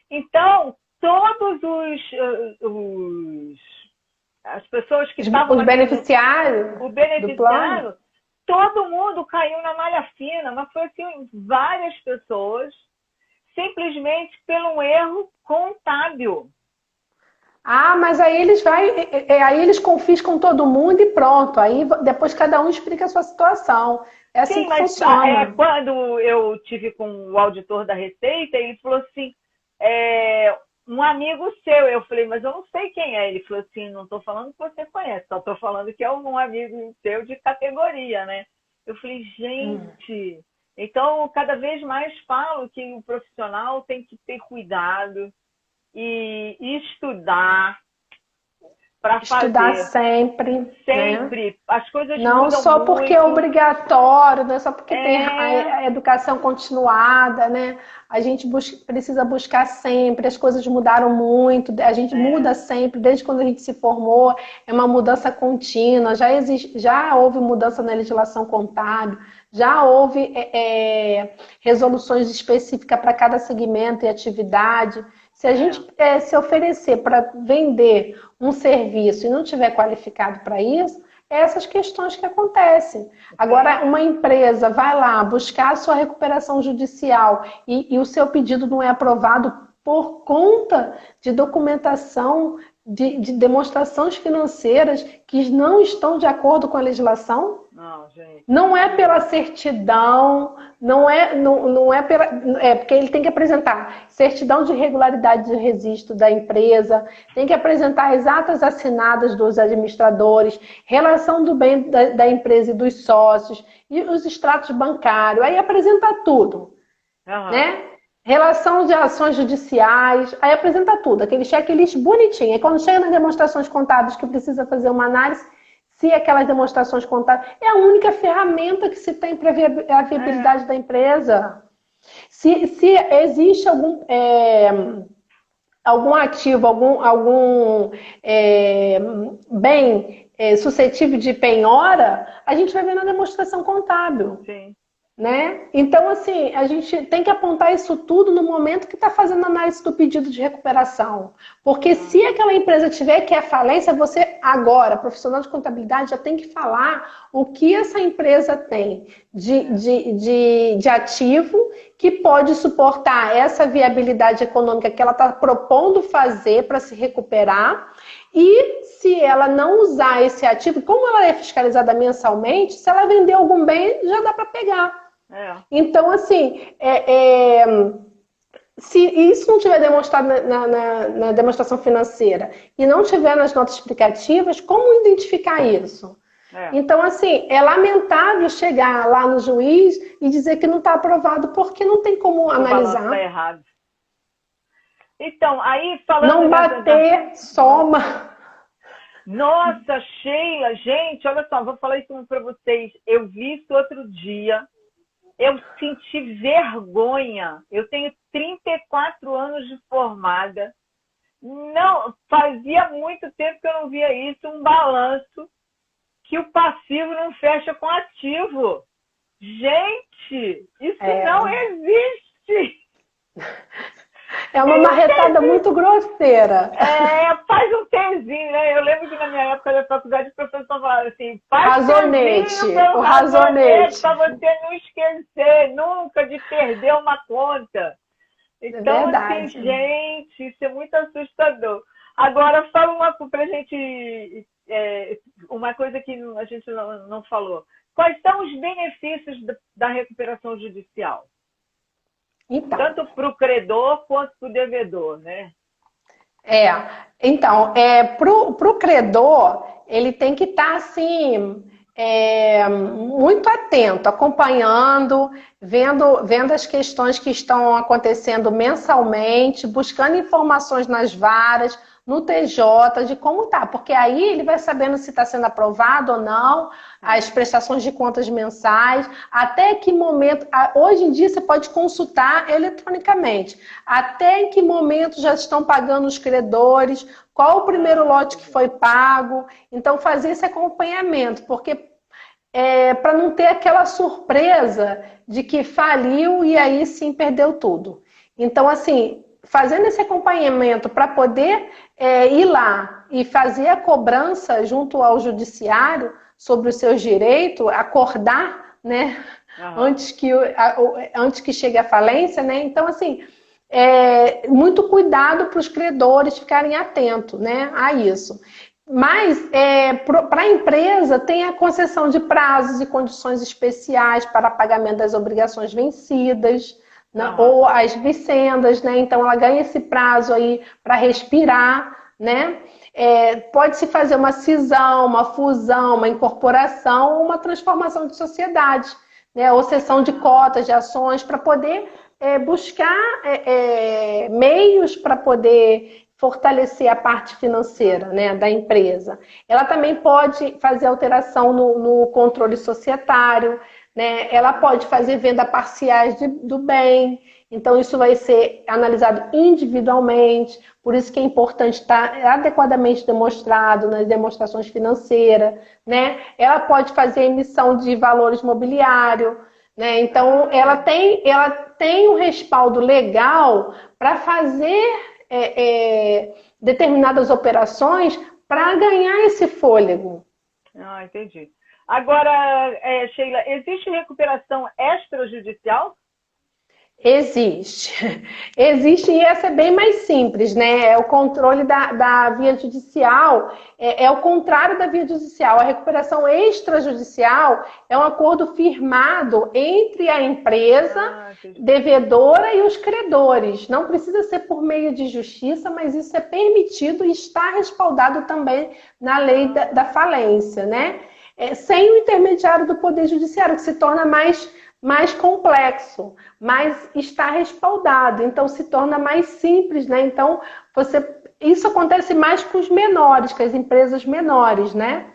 Então, todos as pessoas que estavam... Os beneficiários do plano, todo mundo caiu na malha fina, mas foi assim, várias pessoas, simplesmente pelo erro contábil. Ah, mas aí eles confiscam todo mundo e pronto. Aí depois cada um explica a sua situação. É assim que funciona. Quando eu tive com o auditor da Receita, ele falou assim, um amigo seu. Eu falei, mas eu não sei quem é. Ele falou assim, não estou falando que você conhece, só estou falando que é um amigo seu de categoria, né? Eu falei, gente... Então, cada vez mais falo que o profissional tem que ter cuidado e estudar para fazer. Estudar sempre. Sempre. Né? As coisas não mudam só muito. Porque é obrigatório, não é só porque tem a educação continuada, né? A gente precisa buscar sempre, as coisas mudaram muito, a gente muda sempre, desde quando a gente se formou, é uma mudança contínua, já houve mudança na legislação contábil, já houve resoluções específicas para cada segmento e atividade. Se a gente se oferecer para vender um serviço e não tiver qualificado para isso, essas questões que acontecem. Agora, uma empresa vai lá buscar a sua recuperação judicial e o seu pedido não é aprovado por conta de documentação de demonstrações financeiras que não estão de acordo com a legislação? Não, gente. Não é pela certidão, não é pela. É porque ele tem que apresentar certidão de regularidade de registro da empresa, tem que apresentar as atas assinadas dos administradores, relação do bem da empresa e dos sócios, e os extratos bancários, aí apresenta tudo, né? Relação de ações judiciais, aí apresenta tudo, aquele checklist bonitinho. E quando chega nas demonstrações contábeis que precisa fazer uma análise, se aquelas demonstrações contábeis é a única ferramenta que se tem para ver a viabilidade da empresa. Se existe algum ativo, algum bem suscetível de penhora, a gente vai ver na demonstração contábil. Sim. Né? Então, assim, a gente tem que apontar isso tudo no momento que está fazendo a análise do pedido de recuperação. Porque se aquela empresa tiver que ir à falência, você agora, profissional de contabilidade, já tem que falar o que essa empresa tem de ativo que pode suportar essa viabilidade econômica que ela está propondo fazer para se recuperar. E se ela não usar esse ativo, como ela é fiscalizada mensalmente, se ela vender algum bem, já dá para pegar. Então, assim, se isso não tiver demonstrado na demonstração financeira e não tiver nas notas explicativas, como identificar isso? Então, assim, é lamentável chegar lá no juiz e dizer que não está aprovado, porque não tem como analisar. Está errado. Então, aí falando... Não bater, soma. Nossa, Sheila, gente, olha só, vou falar isso para vocês. Eu vi isso outro dia. Eu senti vergonha. Eu tenho 34 anos de formada. Não, fazia muito tempo que eu não via isso, um balanço que o passivo não fecha com ativo. Gente, isso não existe. É uma marretada muito grosseira. Faz um Tzinho, né? Eu lembro que na minha época da faculdade o professor falava assim, faz razonete, o razonete para você não esquecer nunca de perder uma conta. Então, assim, gente, isso é muito assustador. Agora, fala pra gente uma coisa que a gente não falou. Quais são os benefícios da recuperação judicial? Então, tanto para o credor quanto para o devedor, né? Então, para o credor, ele tem que estar, assim, muito atento, acompanhando, vendo as questões que estão acontecendo mensalmente, buscando informações nas varas, no TJ, de como tá, porque aí ele vai sabendo se está sendo aprovado ou não, as prestações de contas mensais, até que momento, hoje em dia você pode consultar eletronicamente, até em que momento já estão pagando os credores, qual o primeiro lote que foi pago, então fazer esse acompanhamento, porque para não ter aquela surpresa de que faliu e aí sim perdeu tudo. Então, assim, fazendo esse acompanhamento para poder ir lá e fazer a cobrança junto ao judiciário sobre os seus direitos, acordar, né, antes que chegue a falência, né? Então, assim, muito cuidado para os credores ficarem atentos, né, a isso. Mas, para a empresa, tem a concessão de prazos e condições especiais para pagamento das obrigações vencidas, né, ou as vicendas, né? Então, ela ganha esse prazo aí para respirar, né? Pode-se fazer uma cisão, uma fusão, uma incorporação ou uma transformação de sociedade, né? Ou cessão de cotas de ações para poder buscar meios para poder fortalecer a parte financeira, né, da empresa. Ela também pode fazer alteração no controle societário, né? Ela pode fazer venda parciais do bem, então isso vai ser analisado individualmente, por isso que é importante estar adequadamente demonstrado nas demonstrações financeiras, né? Ela pode fazer emissão de valores mobiliários, né? Então ela tem um respaldo legal para fazer determinadas operações para ganhar esse fôlego. Entendi. Agora, Sheila, existe recuperação extrajudicial? Existe. Existe, e essa é bem mais simples, né? É o controle da via judicial, é o contrário da via judicial. A recuperação extrajudicial é um acordo firmado entre a empresa devedora e os credores. Não precisa ser por meio de justiça, mas isso é permitido e está respaldado também na lei da falência, né? Sem o intermediário do Poder Judiciário, que se torna mais complexo, mas está respaldado, então se torna mais simples, né? Então, isso acontece mais com os menores, com as empresas menores, né?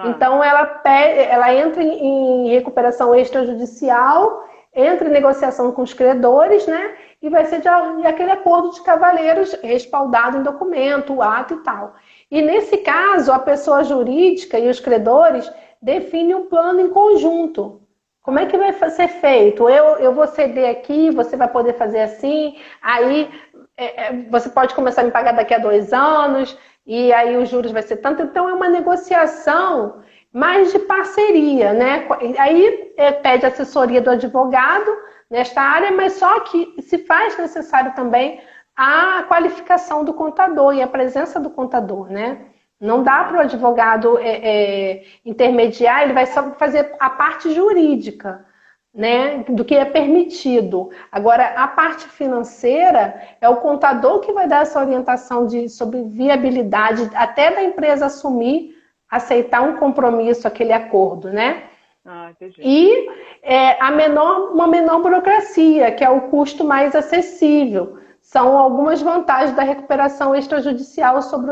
Então, ela entra em recuperação extrajudicial, entra em negociação com os credores, né? E vai ser de aquele acordo de cavalheiros respaldado em documento, o ato e tal. E nesse caso, a pessoa jurídica e os credores definem um plano em conjunto. Como é que vai ser feito? Eu vou ceder aqui, você vai poder fazer assim, aí você pode começar a me pagar daqui a 2 anos, e aí os juros vai ser tanto. Então é uma negociação mais de parceria, né? Aí pede assessoria do advogado nesta área, mas só que se faz necessário também a qualificação do contador e a presença do contador, né? Não dá para o advogado intermediar, ele vai só fazer a parte jurídica, né, do que é permitido. Agora, a parte financeira é o contador que vai dar essa orientação sobre viabilidade, até da empresa assumir, aceitar um compromisso, aquele acordo, né? Entendi. E uma menor burocracia, que é o custo mais acessível. São algumas vantagens da recuperação extrajudicial sobre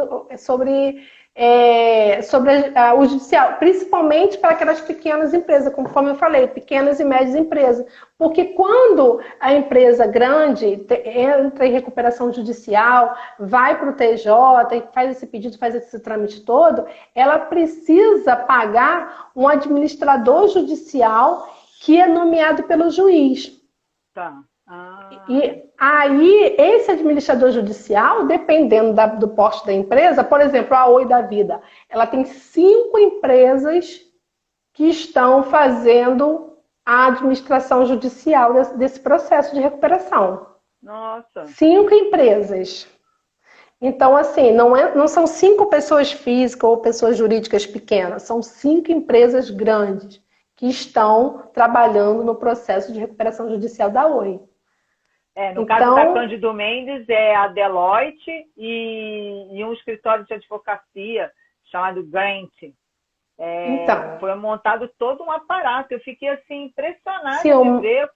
o judicial, principalmente para aquelas pequenas empresas, conforme eu falei, pequenas e médias empresas. Porque quando a empresa grande entra em recuperação judicial, vai para o TJ e faz esse pedido, faz esse trâmite todo, ela precisa pagar um administrador judicial que é nomeado pelo juiz. Tá. E aí, esse administrador judicial, dependendo do porte da empresa, por exemplo, a Oi da Vida, ela tem 5 empresas que estão fazendo a administração judicial desse processo de recuperação. Nossa! 5 empresas. Então, assim, não são 5 pessoas físicas ou pessoas jurídicas pequenas, são 5 empresas grandes que estão trabalhando no processo de recuperação judicial da Oi. No caso da Cândido Mendes, é a Deloitte e um escritório de advocacia chamado Grant. Foi montado todo um aparato. Eu fiquei assim, impressionada de ver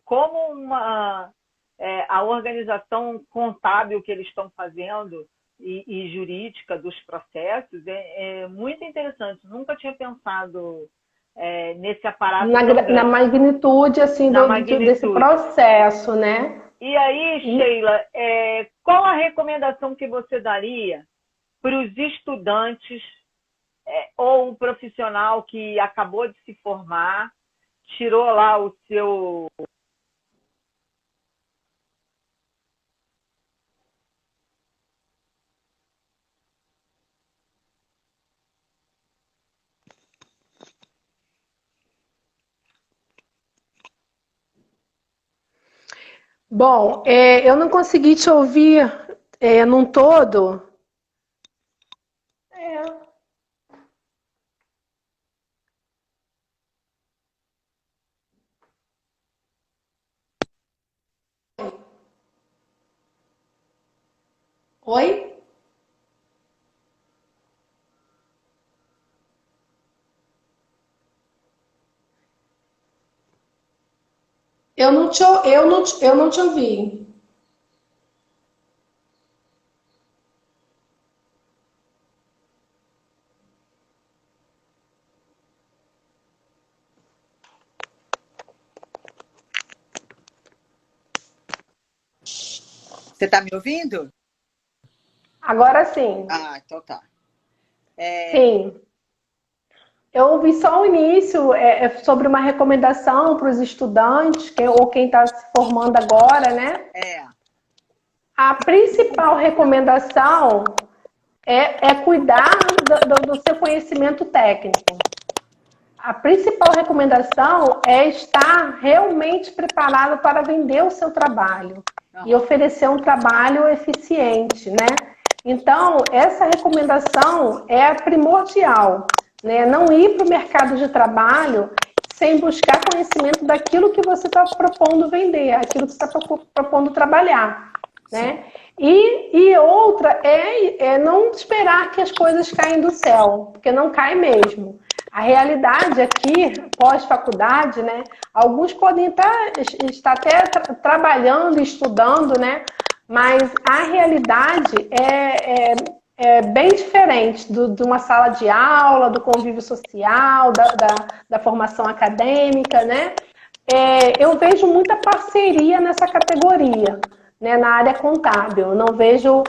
como a organização contábil que eles estão fazendo e jurídica dos processos é muito interessante. Nunca tinha pensado nesse aparato na magnitude assim desse processo, né? E aí, Sheila, qual a recomendação que você daria para os estudantes ou um profissional que acabou de se formar, tirou lá o seu... Bom, eu não consegui te ouvir num todo. Oi? Eu não te ouvi. Você está me ouvindo? Agora sim. Então tá. Sim. Eu ouvi só o início, sobre uma recomendação para os estudantes, ou quem está se formando agora, né? A principal recomendação é cuidar do seu conhecimento técnico. a principal recomendação é estar realmente preparado para vender o seu trabalho e oferecer um trabalho eficiente, né? Então, essa recomendação é primordial, né? Não ir para o mercado de trabalho sem buscar conhecimento daquilo que você está propondo vender, aquilo que você está propondo trabalhar, né? E outra é não esperar que as coisas caem do céu, porque não cai mesmo. A realidade aqui, pós-faculdade, né? Alguns podem estar até trabalhando, estudando, né? Mas a realidade é bem diferente de uma sala de aula, do convívio social, da formação acadêmica, né? Eu vejo muita parceria nessa categoria, né, na área contábil. Eu não vejo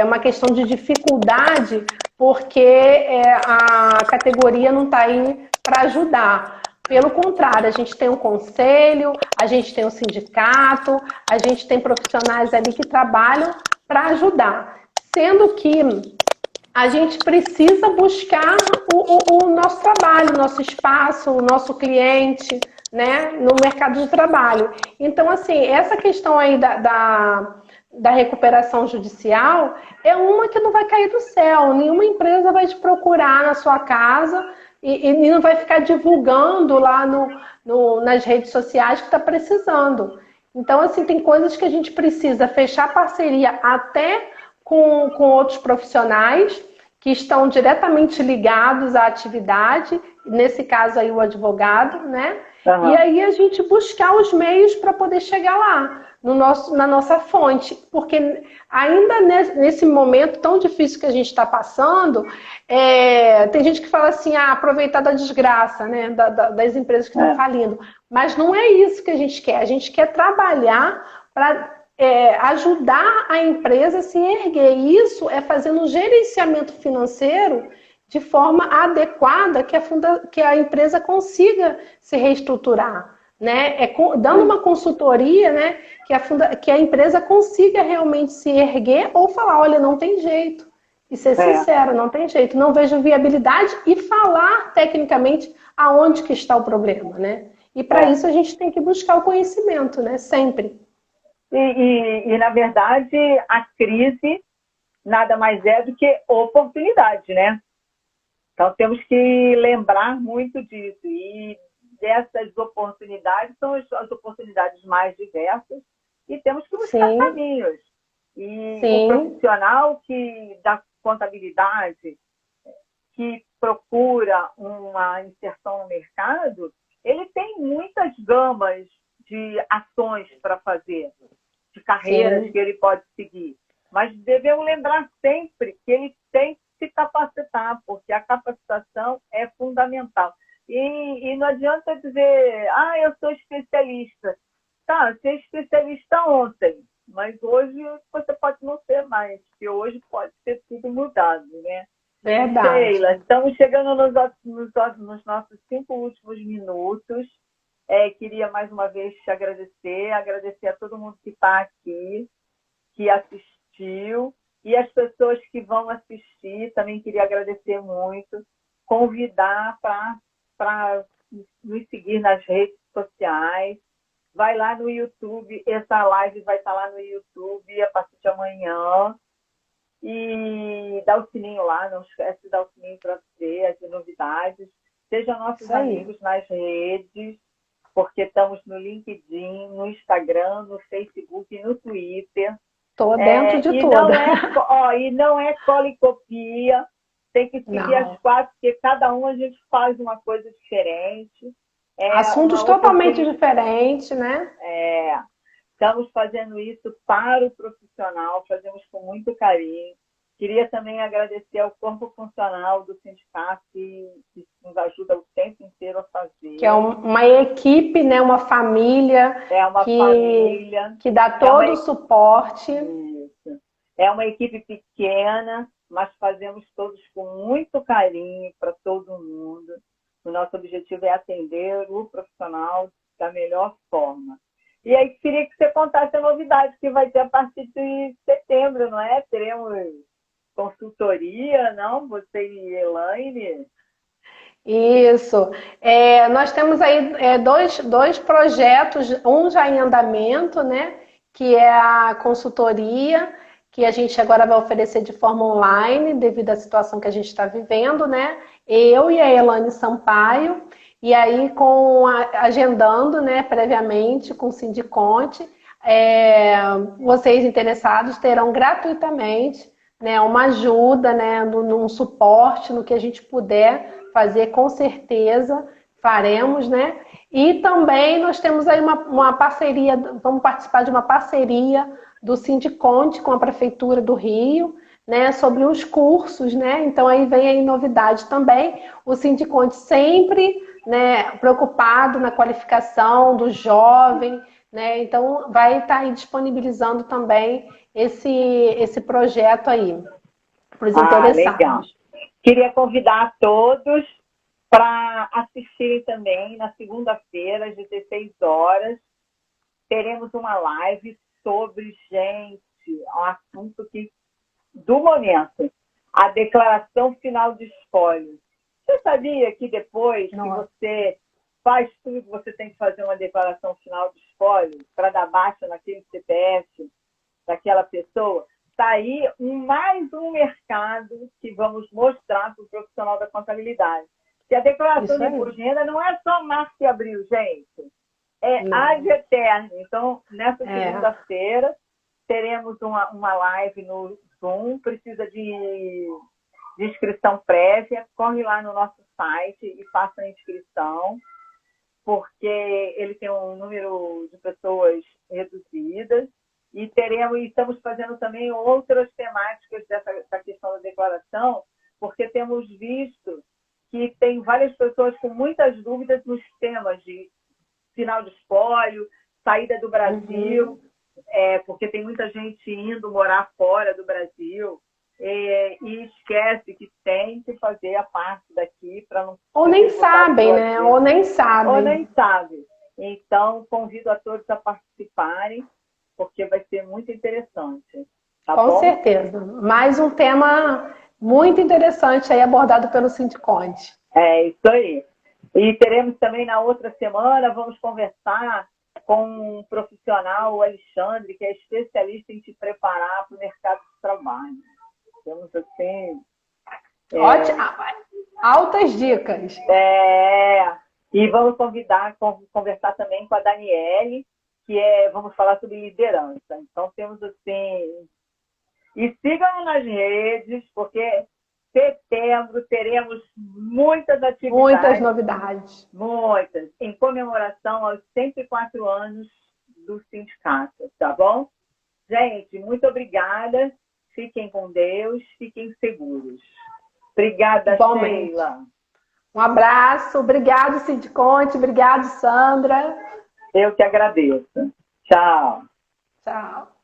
uma questão de dificuldade porque a categoria não está aí para ajudar. Pelo contrário, a gente tem um conselho, a gente tem um sindicato, a gente tem profissionais ali que trabalham para ajudar. Sendo que a gente precisa buscar o nosso trabalho, o nosso espaço, o nosso cliente, né, no mercado de trabalho. Então, assim, essa questão aí da recuperação judicial é uma que não vai cair do céu. Nenhuma empresa vai te procurar na sua casa e não vai ficar divulgando lá nas redes sociais que está precisando. Então, assim, tem coisas que a gente precisa fechar parceria até com outros profissionais que estão diretamente ligados à atividade, nesse caso aí o advogado, né? Uhum. E aí a gente buscar os meios para poder chegar lá, na nossa fonte, porque ainda nesse momento tão difícil que a gente está passando, tem gente que fala assim, aproveitar da desgraça, né, das empresas que estão falindo, mas não é isso que a gente quer trabalhar para ajudar a empresa a se erguer. Isso é fazendo um gerenciamento financeiro de forma adequada que a empresa consiga se reestruturar, né? Dando uma consultoria, né? Que a empresa consiga realmente se erguer ou falar, olha, não tem jeito. E ser sincero, não tem jeito. Não vejo viabilidade e falar tecnicamente aonde que está o problema, né? E para isso a gente tem que buscar o conhecimento, né? Sempre. E, na verdade, a crise nada mais é do que oportunidade, né? Então, temos que lembrar muito disso. E dessas oportunidades são as oportunidades mais diversas e temos que buscar caminhos. E o profissional da contabilidade que procura uma inserção no mercado, ele tem muitas gamas de ações para fazer, de carreiras que ele pode seguir. Mas devemos lembrar sempre que ele tem que se capacitar, porque a capacitação é fundamental. E não adianta dizer, eu sou especialista. Tá, você é especialista ontem, mas hoje você pode não ser mais, porque hoje pode ter tudo mudado, né? Verdade. Sheila, estamos chegando nos nossos 5 últimos minutos. Queria mais uma vez te agradecer a todo mundo que está aqui, que assistiu, e as pessoas que vão assistir, também queria agradecer muito, convidar para nos seguir nas redes sociais. Vai lá no YouTube, essa live vai estar lá no YouTube a partir de amanhã. E dá o sininho lá, não esquece de dar o sininho para ver as novidades. Sejam nossos amigos nas redes, porque estamos no LinkedIn, no Instagram, no Facebook e no Twitter. Estou dentro de tudo. E não é cola e copia. Tem que seguir as 4, porque cada um a gente faz uma coisa diferente. Assuntos totalmente diferentes, né? Estamos fazendo isso para o profissional, fazemos com muito carinho. Queria também agradecer ao corpo funcional do sindicato que nos ajuda o tempo inteiro a fazer. Que é uma equipe, né? Uma família. Família. Que dá todo o suporte. Isso. É uma equipe pequena, mas fazemos todos com muito carinho para todo mundo. O nosso objetivo é atender o profissional da melhor forma. E aí, queria que você contasse a novidade que vai ter a partir de setembro, não é? Teremos consultoria, não? Você e Elaine? Isso. Nós temos aí dois projetos, um já em andamento, né? Que é a consultoria, que a gente agora vai oferecer de forma online, devido à situação que a gente está vivendo, né? Eu e a Elane Sampaio, e aí agendando, né, previamente com o Sindiconte, vocês interessados terão gratuitamente, né, uma ajuda, né, num suporte, no que a gente puder fazer, com certeza faremos, né? E também nós temos aí uma parceria, vamos participar de uma parceria do Sindiconte com a Prefeitura do Rio, né, sobre os cursos, né? Então aí vem aí novidade também. O Sindiconte sempre, né, preocupado na qualificação do jovem, né? Então vai estar aí disponibilizando também esse projeto aí para os interessados. Legal. Queria convidar a todos para assistirem também na segunda-feira, às 16 horas. Teremos uma live sobre, gente, um assunto do momento, a declaração final de espólio. Você sabia que depois que você faz tudo, você tem que fazer uma declaração final de espólio para dar baixa naquele CPF daquela pessoa? Está aí mais um mercado que vamos mostrar para o profissional da contabilidade. Que a declaração de imposto de renda não é só março e abril, gente. É ad eterno. Então, nessa segunda-feira, teremos uma live no Zoom. Precisa de inscrição prévia. Corre lá no nosso site e faça a inscrição, porque ele tem um número de pessoas reduzidas. E estamos fazendo também outras temáticas dessa questão da declaração, porque temos visto que tem várias pessoas com muitas dúvidas nos temas de final de espólio, saída do Brasil, porque tem muita gente indo morar fora do Brasil e esquece que tem que fazer a parte daqui para não... Ou nem sabem, né? Ou nem sabem. Então, convido a todos a participarem, porque vai ser muito interessante. Tá Com bom? certeza. Mais um tema muito interessante aí abordado pelo Sindiconte. É isso aí. E teremos também na outra semana, vamos conversar com um profissional, o Alexandre, que é especialista em te preparar para o mercado de trabalho. Temos assim... Ótimo. Altas dicas. E vamos conversar também com a Daniele, vamos falar sobre liderança. Então temos assim... E sigam nas redes, porque setembro teremos muitas atividades. Muitas novidades. Muitas. Em comemoração aos 104 anos do sindicato, tá bom? Gente, muito obrigada. Fiquem com Deus, fiquem seguros. Obrigada, Sheila. Um abraço. Obrigado, Sindiconte. Obrigado, Sandra. Eu que agradeço. Tchau. Tchau.